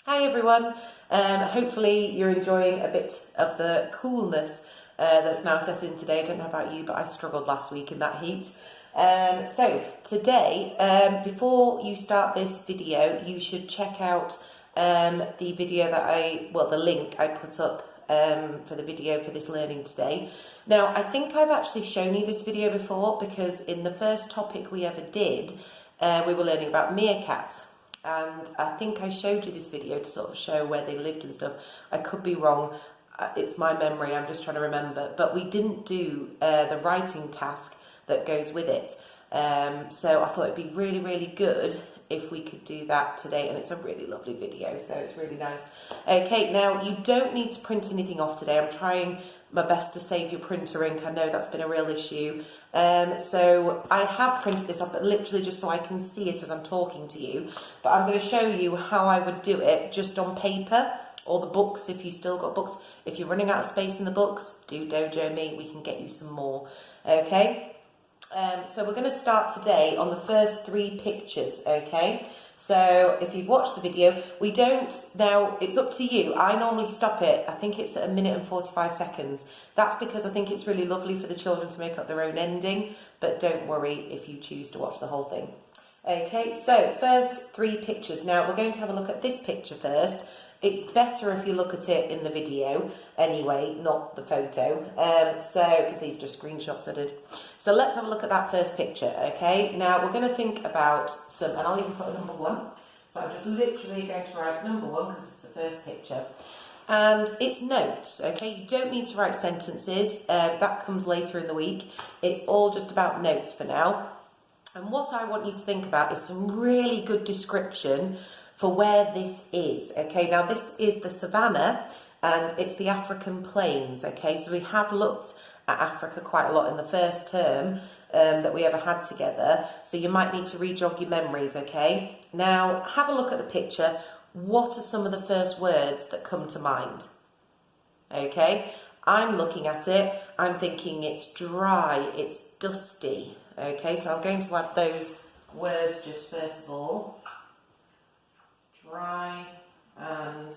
Hi everyone, hopefully you're enjoying a bit of the coolness that's now set in today. I don't know about you, but I struggled last week in that heat. So today, before you start this video, you should check out the video that the link I put up for the video for this learning today. Now, I think I've actually shown you this video before because in the first topic we ever did, we were learning about meerkats. And I think I showed you this video to sort of show where they lived and stuff. I could be wrong. It's my memory. I'm just trying to remember. But we didn't do the writing task that goes with it. So I thought it'd be really, really good if we could do that today. And it's a really lovely video, so it's really nice. Okay, now you don't need to print anything off today. I'm trying my best to save your printer ink. I know that's been a real issue. So I have printed this off, but literally just so I can see it as I'm talking to you. But I'm going to show you how I would do it just on paper or the books if you still got books. If you're running out of space in the books, do Dojo me. We can get you some more. Okay. So we're going to start today on the first 3 pictures. Okay. So if you've watched the video, we don't, now it's up to you. I normally stop it, I think it's at 1 minute and 45 seconds. That's because I think it's really lovely for the children to make up their own ending, but don't worry if you choose to watch the whole thing. Okay, so first 3 pictures. Now we're going to have a look at this picture first. It's better if you look at it in the video anyway, not the photo. Because these are just screenshots I did. So let's have a look at that first picture, okay? Now we're going to think about some, and I'll even put a number 1. So I'm just literally going to write number 1 because it's the first picture. And it's notes, okay? You don't need to write sentences. That comes later in the week. It's all just about notes for now. And what I want you to think about is some really good description for where this is, okay? Now this is the savannah and it's the African plains, okay? So we have looked at Africa quite a lot in the first term that we ever had together. So you might need to re-jog your memories, okay? Now have a look at the picture. What are some of the first words that come to mind? Okay, I'm looking at it. I'm thinking it's dry, it's dusty, okay? So I'm going to add those words just first of all. Dry and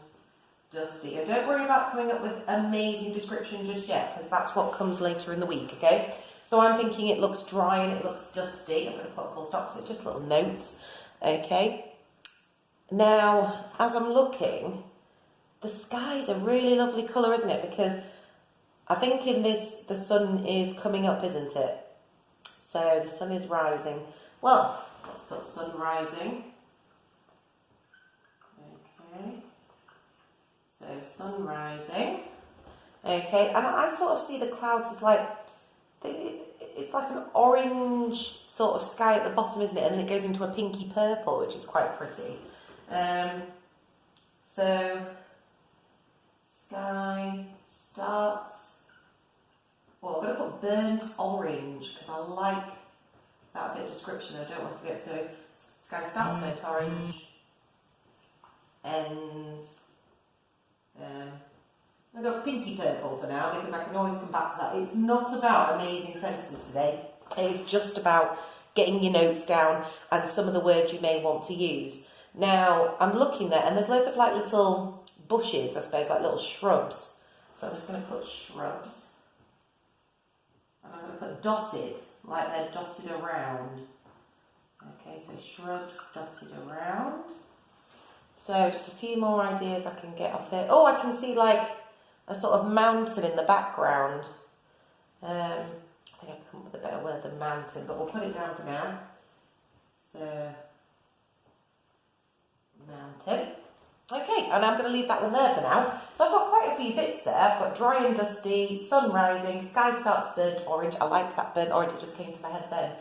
dusty. And don't worry about coming up with amazing description just yet, because that's what comes later in the week, okay? So I'm thinking it looks dry and it looks dusty. I'm going to put a full stop because it's just little notes, okay? Now, as I'm looking, the sky's a really lovely colour, isn't it? Because I think in this, the sun is coming up, isn't it? So the sun is rising. Well, let's put sun rising. Okay, so sun rising. Okay, and I sort of see the clouds as like, it's like an orange sort of sky at the bottom, isn't it? And then it goes into a pinky purple, which is quite pretty. So sky starts, well, I'm going to put burnt orange because I like that bit of description. I don't want to forget. So sky starts burnt orange. Ends. I've got pinky purple for now because I can always come back to that. It's not about amazing sentences today. It's just about getting your notes down and some of the words you may want to use. Now, I'm looking there and there's loads of like little bushes, I suppose, like little shrubs. So I'm just going to put shrubs. And I'm going to put dotted, like they're dotted around. Okay, so shrubs dotted around. So just a few more ideas I can get off it. Oh, I can see like a sort of mountain in the background. I think I can come up with a better word than mountain, but we'll put it down for now. So, mountain. Okay, and I'm going to leave that one there for now. So I've got quite a few bits there. I've got dry and dusty, sun rising, sky starts burnt orange. I liked that burnt orange, it just came to my head then.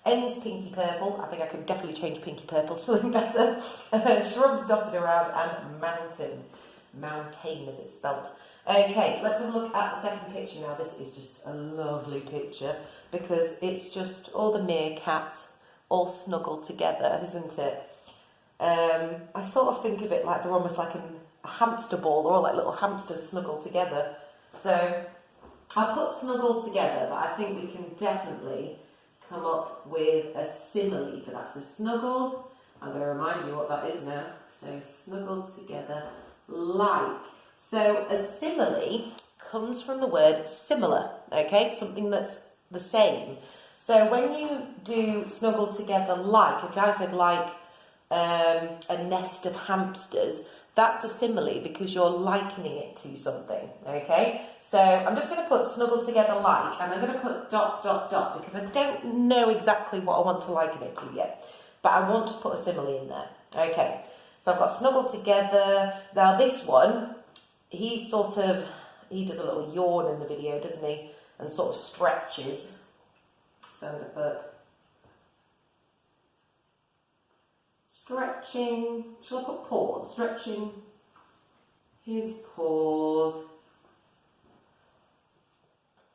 Ends pinky purple. I think I could definitely change pinky purple, something better. Shrubs dotted around and mountain. Mountain as it's spelt. Okay, let's have a look at the second picture now. This is just a lovely picture because it's just all the meerkats all snuggled together, isn't it? I sort of think of it like they're almost like a hamster ball. They're all like little hamsters snuggled together. So I put snuggled together, but I think we can definitely come up with a simile for that. So snuggled, I'm going to remind you what that is now. So snuggled together like. So a simile comes from the word similar, okay? Something that's the same. So when you do snuggled together like, if I said like a nest of hamsters, that's a simile because you're likening it to something, okay? So I'm just going to put snuggled together like, and I'm going to put dot, dot, dot, because I don't know exactly what I want to liken it to yet, but I want to put a simile in there. Okay, so I've got snuggled together. Now this one, he does a little yawn in the video, doesn't he? And sort of stretches. So I'm going to put stretching, shall I put paws? Stretching his paws.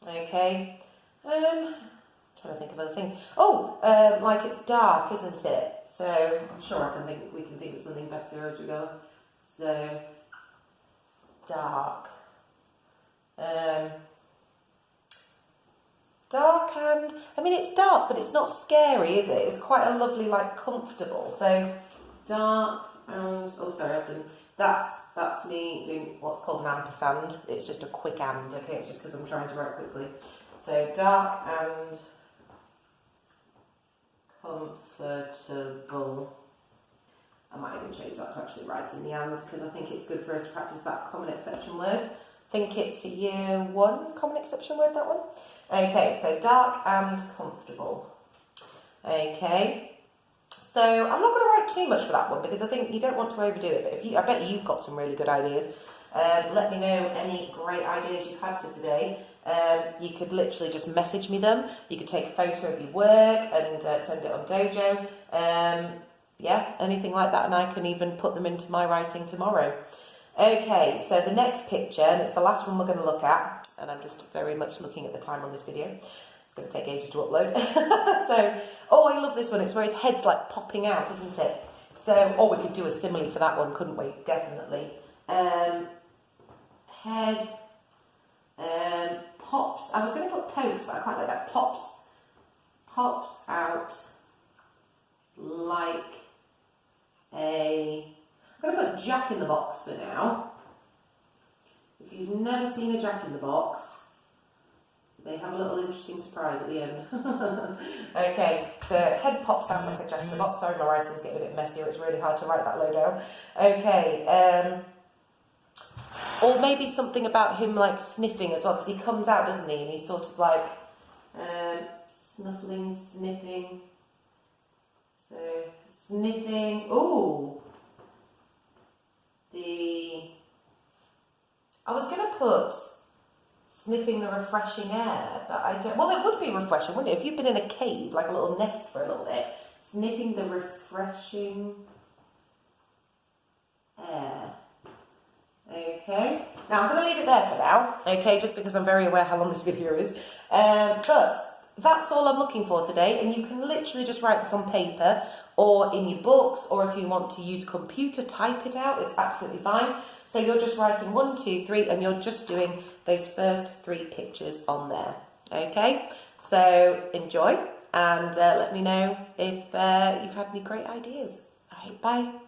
Okay. Trying to think of other things. Oh, like it's dark, isn't it? So I'm sure we can think of something better as we go. So dark. Dark and, I mean, it's dark, but it's not scary, is it? It's quite a lovely, like, comfortable. So, dark and, oh, sorry, that's me doing what's called an ampersand. It's just a quick and, okay? It's just because I'm trying to write quickly. So, dark and comfortable. I might even change that to actually write in the and, because I think it's good for us to practice that common exception word. I think it's a year 1 common exception word, that one. Okay, so dark and comfortable. Okay, so I'm not going to write too much for that one because I think you don't want to overdo it. But I bet you've got some really good ideas. Let me know any great ideas you've had for today. You could literally just message me them. You could take a photo of your work and send it on Dojo. Yeah, anything like that, and I can even put them into my writing tomorrow. Okay, so the next picture, and it's the last one we're going to look at, and I'm just very much looking at the time on this video. It's going to take ages to upload. So, oh, I love this one. It's where his head's like popping out, isn't it? So, oh, we could do a simile for that one, couldn't we? Definitely. Head pops. I was going to put pokes, but I quite like that. Pops out like a... I'm going to put Jack in the Box for now. If you've never seen a Jack in the Box, they have a little interesting surprise at the end. Okay, so head pops out like a Jack in the Box. Sorry, my writing's getting a bit messier. It's really hard to write that low down. Okay, or maybe something about him like sniffing as well, because he comes out, doesn't he? And he's sort of like snuffling, sniffing. So sniffing. Ooh. I was going to put sniffing the refreshing air, but I don't... Well, it would be refreshing, wouldn't it? If you've been in a cave, like a little nest for a little bit, sniffing the refreshing air. Okay. Now, I'm going to leave it there for now, okay, just because I'm very aware how long this video is. But that's all I'm looking for today, and you can literally just write this on paper or in your books, or if you want to use computer, type it out, it's absolutely fine. So you're just writing 1, 2, 3, and you're just doing those first 3 pictures on there, okay? So enjoy, and let me know if you've had any great ideas. All right, bye.